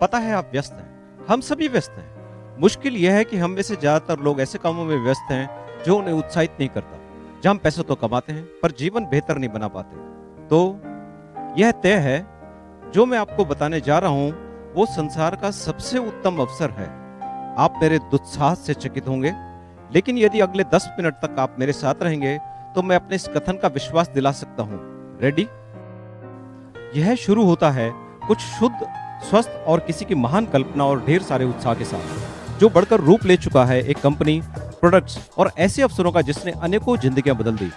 पता है आप व्यस्त हैं, हम सभी व्यस्त हैं। मुश्किल यह है कि हम में से ज्यादातर लोग ऐसे कामों में व्यस्त हैं जो उन्हें उत्साहित नहीं करता, जहां हम पैसे तो कमाते हैं पर जीवन बेहतर नहीं बना पाते। तो यह तय है, जो मैं आपको बताने जा रहा हूं वो संसार का सबसे उत्तम अवसर है। आप मेरे दुस्साहस से चकित होंगे, लेकिन यदि अगले 10 मिनट तक आप मेरे साथ रहेंगे तो मैं अपने इस कथन का विश्वास दिला सकता हूं। रेडी? यह शुरू होता है कुछ शुद्ध, स्वस्थ और किसी की महान कल्पना और ढेर सारे उत्साह के साथ, जो बढ़कर रूप ले चुका है एक कंपनी, प्रोडक्ट्स और ऐसे अवसरों का जिसने अनेकों जिंदगियां बदल दी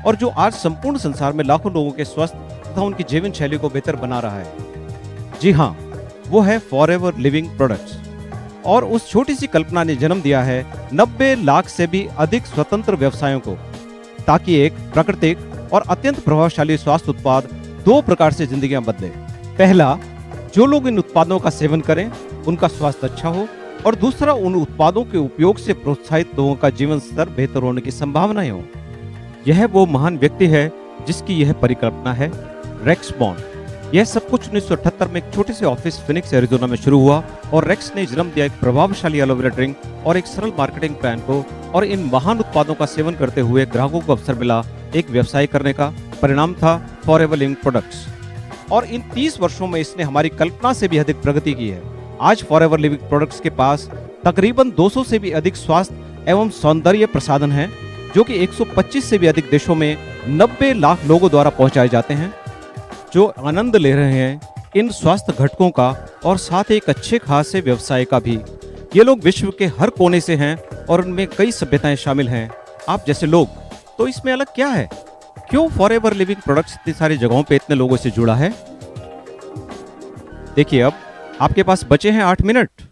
और जो आज संपूर्ण संसार में लाखों लोगों के स्वस्थ तथा उनकी जीवन शैली को बेहतर बना रहा है। जी हाँ, वो है फॉरएवर लिविंग प्रोडक्ट्स। और उस छोटी सी कल्पना ने जन्म दिया है 90 लाख से भी अधिक स्वतंत्र व्यवसायों को, ताकि एक प्राकृतिक और अत्यंत प्रभावशाली स्वास्थ्य उत्पाद 2 प्रकार से जिंदगियां बदले। पहला, जो लोग इन उत्पादों का सेवन करें उनका स्वास्थ्य अच्छा हो, और दूसरा, उन उत्पादों के उपयोग से प्रोत्साहित लोगों का जीवन स्तर बेहतर होने की संभावनाएं हो। यह वो महान व्यक्ति है जिसकी यह परिकल्पना है, रेक्स बॉन्ड। यह सब कुछ 1978 में एक छोटे से ऑफिस फिनिक्स एरिजोना में शुरू हुआ और रेक्स ने जन्म दिया एक प्रभावशाली एलोवेरा ड्रिंक और एक सरल मार्केटिंग प्लान को, और इन महान उत्पादों का सेवन करते हुए ग्राहकों को अवसर मिला एक व्यवसाय करने का। परिणाम था फॉरएवर लिविंग प्रोडक्ट्स, और इन 30 वर्षों में इसने हमारी कल्पना से भी अधिक प्रगति की है। आज फॉरएवर लिविंग प्रोडक्ट्स के पास तकरीबन 200 से भी अधिक स्वास्थ्य एवं सौंदर्य प्रसाधन हैं, जो कि 125 से भी अधिक देशों में 90 लाख लोगों द्वारा पहुंचाए जाते हैं, जो आनंद ले रहे हैं इन स्वास्थ्य घटकों का और साथ ही एक अच्छे खासे व्यवसाय का भी। ये लोग विश्व के हर कोने से हैं और उनमें कई सभ्यताएं शामिल हैं, आप जैसे लोग। तो इसमें अलग क्या है? क्यों फॉरएवर लिविंग प्रोडक्ट्स इतनी सारी जगहों पे इतने लोगों से जुड़ा है? देखिए, अब आपके पास बचे हैं 8 मिनट।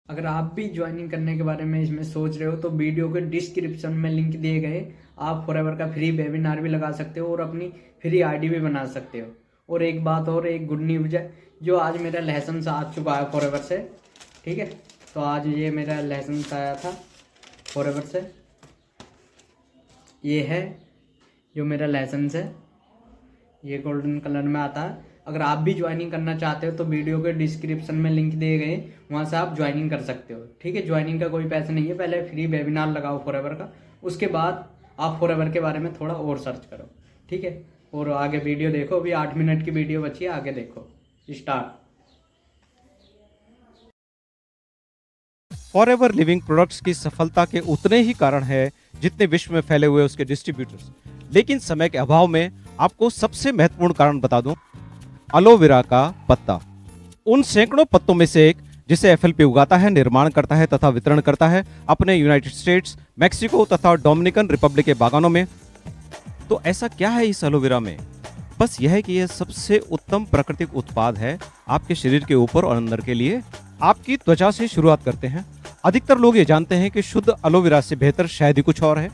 अगर आप भी ज्वाइनिंग करने के बारे में इसमें सोच रहे हो तो वीडियो के डिस्क्रिप्शन में लिंक दिए गए, आप फॉरएवर का फ्री वेबिनार भी लगा सकते हो और अपनी फ्री आईडी भी बना सकते हो। और एक बात और, एक गुड न्यूज है, जो आज मेरा लाइसेंस आ चुका है फॉरएवर से। ठीक है, तो आज ये मेरा लाइसेंस आया था फॉरएवर से। ये है जो मेरा लाइसेंस है, ये गोल्डन कलर में आता है। अगर आप भी ज्वाइनिंग करना चाहते हो तो वीडियो के डिस्क्रिप्शन में लिंक दिए गए, वहाँ से आप ज्वाइनिंग कर सकते हो। ठीक है, ज्वाइनिंग का कोई पैसा नहीं है, पहले फ्री वेबिनार लगाओ फॉरएवर का, उसके बाद आप फॉरएवर के बारे में थोड़ा और सर्च करो। ठीक है, और आगे वीडियो देखो, अभी 8 मिनट की वीडियो बची है, आगे देखो। स्टार्ट। फॉरएवर लिविंग प्रोडक्ट्स की सफलता के उतने ही कारण है जितने विश्व में फैले हुए उसके डिस्ट्रीब्यूटर्स। लेकिन समय के अभाव में आपको सबसे महत्वपूर्ण कारण बता दूं, एलोवेरा का पत्ता। उन सैकड़ों पत्तों में से एक जिसे एफएलपी उगाता है, निर्माण करता है तथा वितरण करता है अपने यूनाइटेड स्टेट्स, मैक्सिको तथा डोमिनिकन रिपब्लिक के बागानों में। तो ऐसा क्या है इस एलोवेरा में? बस यह है कि यह सबसे उत्तम प्राकृतिक उत्पाद है आपके शरीर के ऊपर और अंदर के लिए। आपकी त्वचा से शुरुआत करते हैं। अधिकतर लोग ये जानते हैं कि शुद्ध एलोवेरा से बेहतर शायद ही कुछ और है।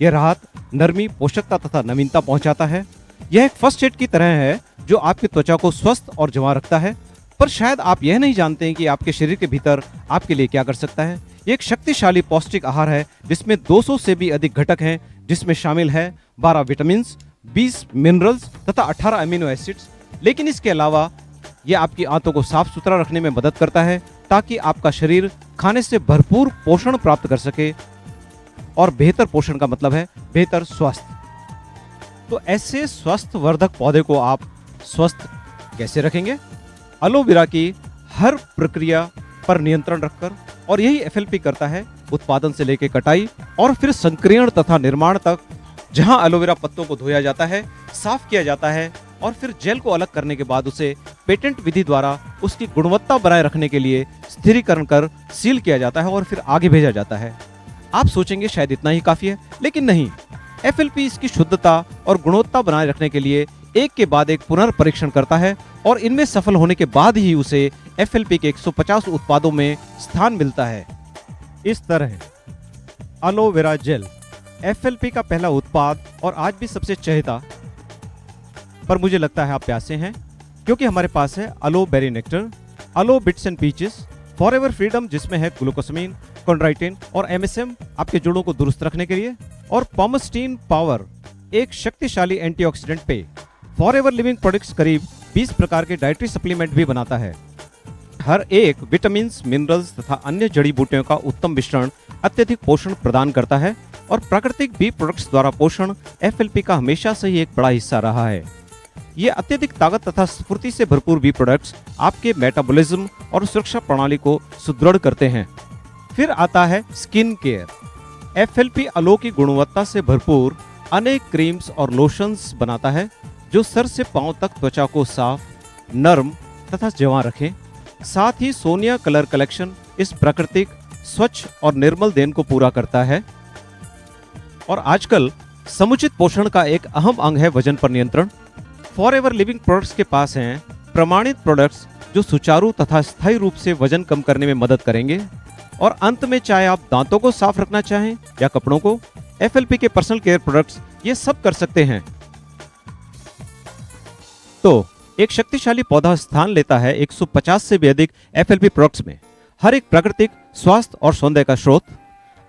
यह राहत, नरमी, पोषकता तथा नवीनता पहुंचाता है। यह एक फर्स्ट एड की तरह है जो आपकी त्वचा को स्वस्थ और जवां रखता है। पर शायद आप यह नहीं जानते हैं कि आपके शरीर के भीतर आपके लिए क्या कर सकता है। यह एक शक्तिशाली पौष्टिक आहार है जिसमें 200 से भी अधिक घटक हैं, जिसमें शामिल है 12 विटामिन, 20 मिनरल्स तथा 18 अमीनो एसिड्स। लेकिन इसके अलावा यह आपकी आंतों को साफ सुथरा रखने में मदद करता है, ताकि आपका शरीर खाने से भरपूर पोषण प्राप्त कर सके। और बेहतर पोषण का मतलब है बेहतर स्वास्थ्य। तो ऐसे स्वस्थ वर्धक पौधे को आप स्वस्थ कैसे रखेंगे? एलोवेरा की हर प्रक्रिया पर नियंत्रण रखकर, और यही एफएलपी करता है, उत्पादन से लेकर कटाई और फिर संक्रियण तथा निर्माण तक, जहां एलोवेरा पत्तों को धोया जाता है, साफ किया जाता है और फिर जेल को अलग करने के बाद उसे पेटेंट विधि द्वारा उसकी गुणवत्ता बनाए रखने के लिए स्थिरीकरण कर सील किया जाता है और फिर आगे भेजा जाता है। आप सोचेंगे शायद इतना ही काफी है, लेकिन नहीं। एफएलपी इसकी शुद्धता और गुणवत्ता बनाए रखने के लिए एक के बाद एक पुनर्परीक्षण करता है, और इनमें सफल होने के बाद ही उसे एफएलपी के 150 उत्पादों में स्थान मिलता है। इस तरह एलोवेरा जेल एफएलपी का पहला उत्पाद और आज भी सबसे चहेता। पर मुझे लगता है आप प्यासे हैं, क्योंकि हमारे पास है Aloe Berry Nectar, Aloe Bits and Peaches, Forever Freedom जिसमें है ग्लूकोसामिन, कॉन्ड्राइटिन और एमएसएम आपके जोड़ों को दुरुस्त रखने के लिए, और पॉमस्टीन पावर एक शक्तिशाली एंटीऑक्सीडेंट पेय। फॉरएवर लिविंग प्रोडक्ट्स करीब 20 प्रकार के डाइटरी सप्लीमेंट भी बनाता है। हर एक विटामिन, मिनरल्स तथा अन्य जड़ी बूटियों का उत्तम मिश्रण अत्यधिक पोषण प्रदान करता है और प्राकृतिक बी प्रोडक्ट्स द्वारा पोषण एफएलपी का हमेशा से ही एक बड़ा हिस्सा रहा है। ये अत्यधिक ताकत तथा स्फूर्ति से भरपूर बी प्रोडक्ट्स आपके मेटाबॉलिज्म और सुरक्षा प्रणाली को सुदृढ़ करते हैं। फिर आता है स्किन केयर। एफएलपी अलो की गुणवत्ता से भरपूर अनेक क्रीम्स और लोशंस बनाता है जो सर से पांव तक त्वचा को साफ, नर्म तथा जवां रखें। साथ ही सोनिया कलर कलेक्शन इस प्राकृतिक, स्वच्छ और निर्मल देन को पूरा करता है। और आजकल समुचित पोषण का एक अहम अंग है वजन पर नियंत्रण। फॉरएवर लिविंग प्रोडक्ट्स के पास हैं प्रमाणित प्रोडक्ट्स जो सुचारू तथा स्थायी रूप से वजन कम करने में मदद करेंगे। और अंत में, चाहे आप दांतों को साफ रखना चाहें या कपड़ों को, एफएलपी के पर्सनल केयर प्रोडक्ट्स ये सब कर सकते हैं। तो एक शक्तिशाली पौधा स्थान लेता है 150 से भी अधिक एफएलपी प्रोडक्ट्स में, हर एक प्राकृतिक, स्वास्थ्य और सौंदर्य का स्रोत।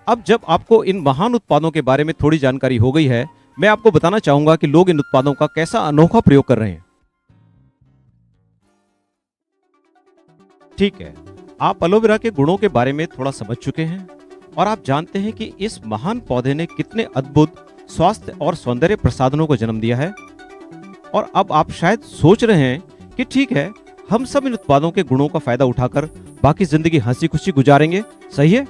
अब जब आपको इन महान उत्पादों के बारे में थोड़ी जानकारी हो गई है, मैं आपको बताना चाहूंगा कि लोग इन उत्पादों का कैसा अनोखा प्रयोग कर रहे हैं। ठीक है, आप एलोवेरा के गुणों के बारे में थोड़ा समझ चुके हैं और आप जानते हैं कि इस महान पौधे ने कितने अद्भुत स्वास्थ्य और सौंदर्य प्रसाधनों को जन्म दिया है। और अब आप शायद सोच रहे हैं कि ठीक है, हम सब इन उत्पादों के गुणों का फायदा उठाकर बाकी जिंदगी हंसी खुशी गुजारेंगे, सही है?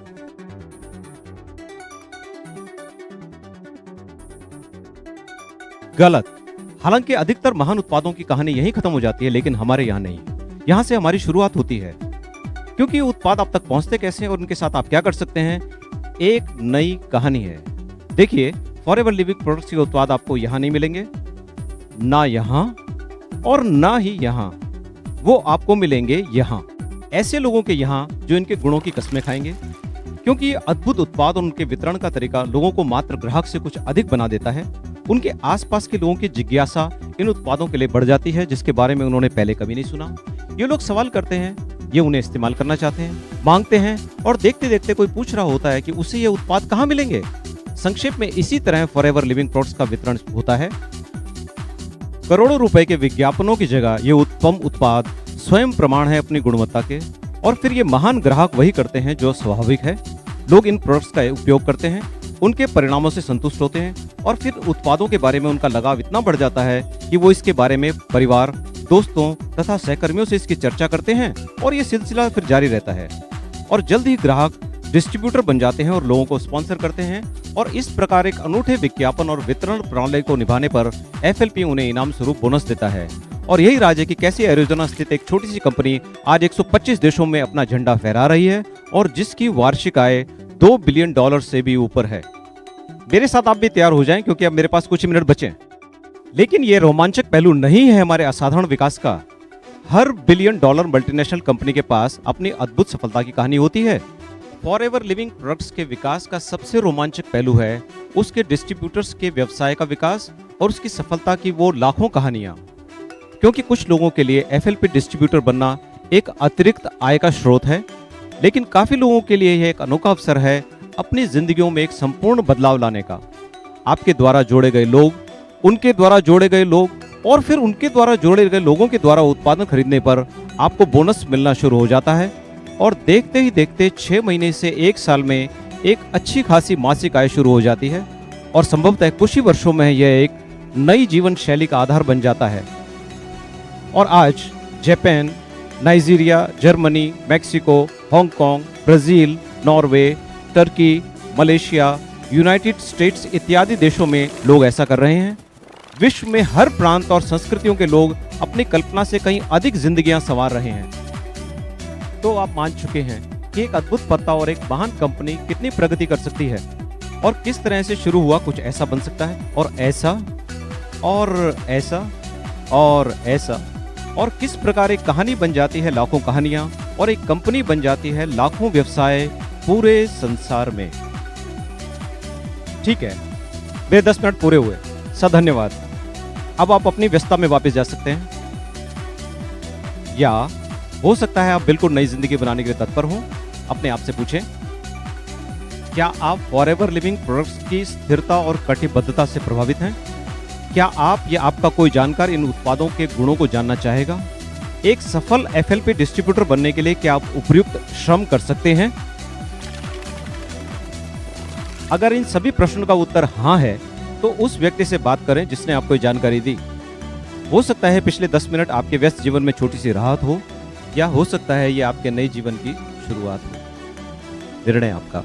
गलत। हालांकि अधिकतर महान उत्पादों की कहानी यहीं खत्म हो जाती है, लेकिन हमारे यहाँ नहीं। यहाँ से हमारी शुरुआत होती है। क्योंकि ये उत्पाद आप तक पहुंचते कैसे हैं और उनके साथ आप क्या कर सकते हैं, एक नई कहानी है। देखिए, फॉरएवर लिविंग प्रोडक्ट्स के उत्पाद आपको यहाँ नहीं मिलेंगे, ना यहाँ और ना ही यहाँ। वो आपको मिलेंगे यहाँ, ऐसे लोगों के यहाँ जो इनके गुणों की कस्में खाएंगे। क्योंकि ये अद्भुत उत्पाद और उनके वितरण का तरीका लोगों को मात्र ग्राहक से कुछ अधिक बना देता है। उनके आसपास के लोगों की जिज्ञासा इन उत्पादों के लिए बढ़ जाती है, जिसके बारे में उन्होंने पहले कभी नहीं सुना। ये लोग सवाल करते हैं, ये उन्हें इस्तेमाल करना चाहते हैं, मांगते हैं, और देखते देखते कोई पूछ रहा होता है कि उसे ये उत्पाद कहाँ मिलेंगे। संक्षेप में इसी तरह फॉरएवर लिविंग प्रोडक्ट्स का वितरण होता है। करोड़ों रुपए के विज्ञापनों की जगह ये उत्तम उत्पाद स्वयं प्रमाण है अपनी गुणवत्ता के, और फिर ये महान ग्राहक वही करते हैं जो स्वाभाविक है। लोग इन प्रोडक्ट्स का उपयोग करते हैं, उनके परिणामों से संतुष्ट होते हैं, और फिर उत्पादों के बारे में उनका लगाव इतना बढ़ जाता है कि वो इसके बारे में परिवार, दोस्तों तथा सहकर्मियों से इसकी चर्चा करते हैं, और ये सिलसिला फिर जारी रहता है। और जल्द ही ग्राहक डिस्ट्रीब्यूटर बन जाते हैं और लोगों को स्पॉन्सर करते हैं। और इस प्रकार एक अनूठे विज्ञापन और वितरण प्रणाली को निभाने पर एफएलपी उन्हें इनाम स्वरूप बोनस देता है। और यही राज है कि कैसे एरिज़ोना स्थित एक छोटी सी कंपनी आज 125 देशों में अपना झंडा फहरा रही है, और जिसकी वार्षिक आय $2 बिलियन से भी ऊपर है। मेरे साथ आप भी तैयार हो जाएं, क्योंकि अब मेरे पास कुछ ही मिनट बचे हैं। लेकिन ये रोमांचक पहलू नहीं है हमारे असाधारण विकास का। हर $1 बिलियन मल्टीनेशनल कंपनी के पास अपनी अद्भुत सफलता की कहानी होती है। फॉरएवर लिविंग प्रोडक्ट्स के विकास का सबसे रोमांचक पहलू है उसके डिस्ट्रीब्यूटर्स के व्यवसाय का विकास और उसकी सफलता की वो लाखों कहानियां। क्योंकि कुछ लोगों के लिए एफएलपी डिस्ट्रीब्यूटर बनना एक अतिरिक्त आय का स्रोत है, लेकिन काफी लोगों के लिए यह एक अनोखा अवसर है अपनी जिंदगियों में एक संपूर्ण बदलाव लाने का। आपके द्वारा जोड़े गए लोग, उनके द्वारा जोड़े गए लोग, और फिर उनके द्वारा जोड़े गए लोगों के द्वारा उत्पादन खरीदने पर आपको बोनस मिलना शुरू हो जाता है। और देखते ही देखते 6 महीने से 1 साल में एक अच्छी खासी मासिक आय शुरू हो जाती है, और संभवतः कुछ ही वर्षों में यह एक नई जीवन शैली का आधार बन जाता है। और आज Japan, Nigeria, Germany, Mexico, Hong Kong, Brazil, Norway, Turkey, Malaysia, United states इत्यादि देशों में लोग ऐसा कर रहे हैं। विश्व में हर प्रांत और संस्कृतियों के लोग अपनी कल्पना से कहीं अधिक जिंदगियां संवार रहे हैं। तो आप मान चुके हैं कि एक अद्भुत पत्ता और एक महान कंपनी कितनी प्रगति कर सकती है, और किस तरह से शुरू हुआ कुछ ऐसा बन सकता है, और ऐसा और ऐसा और ऐसा, और किस प्रकार एक कहानी बन जाती है लाखों कहानियां, और एक कंपनी बन जाती है लाखों व्यवसाय पूरे संसार में। ठीक है, मेरे 10 मिनट पूरे हुए। धन्यवाद। अब आप अपनी व्यस्तता में वापस जा सकते हैं, या हो सकता है आप बिल्कुल नई जिंदगी बनाने के लिए तत्पर हों। अपने आप से पूछें, क्या आप फॉरएवर लिविंग प्रोडक्ट्स की स्थिरता और कटिबद्धता से प्रभावित हैं? क्या आप या आपका कोई जानकार इन उत्पादों के गुणों को जानना चाहेगा? एक सफल एफएलपी डिस्ट्रीब्यूटर बनने के लिए क्या आप उपयुक्त श्रम कर सकते हैं? अगर इन सभी प्रश्नों का उत्तर हाँ है तो उस व्यक्ति से बात करें जिसने आपको ये जानकारी दी। हो सकता है पिछले 10 मिनट आपके व्यस्त जीवन में छोटी सी राहत हो, या हो सकता है ये आपके नए जीवन की शुरुआत हो। निर्णय आपका।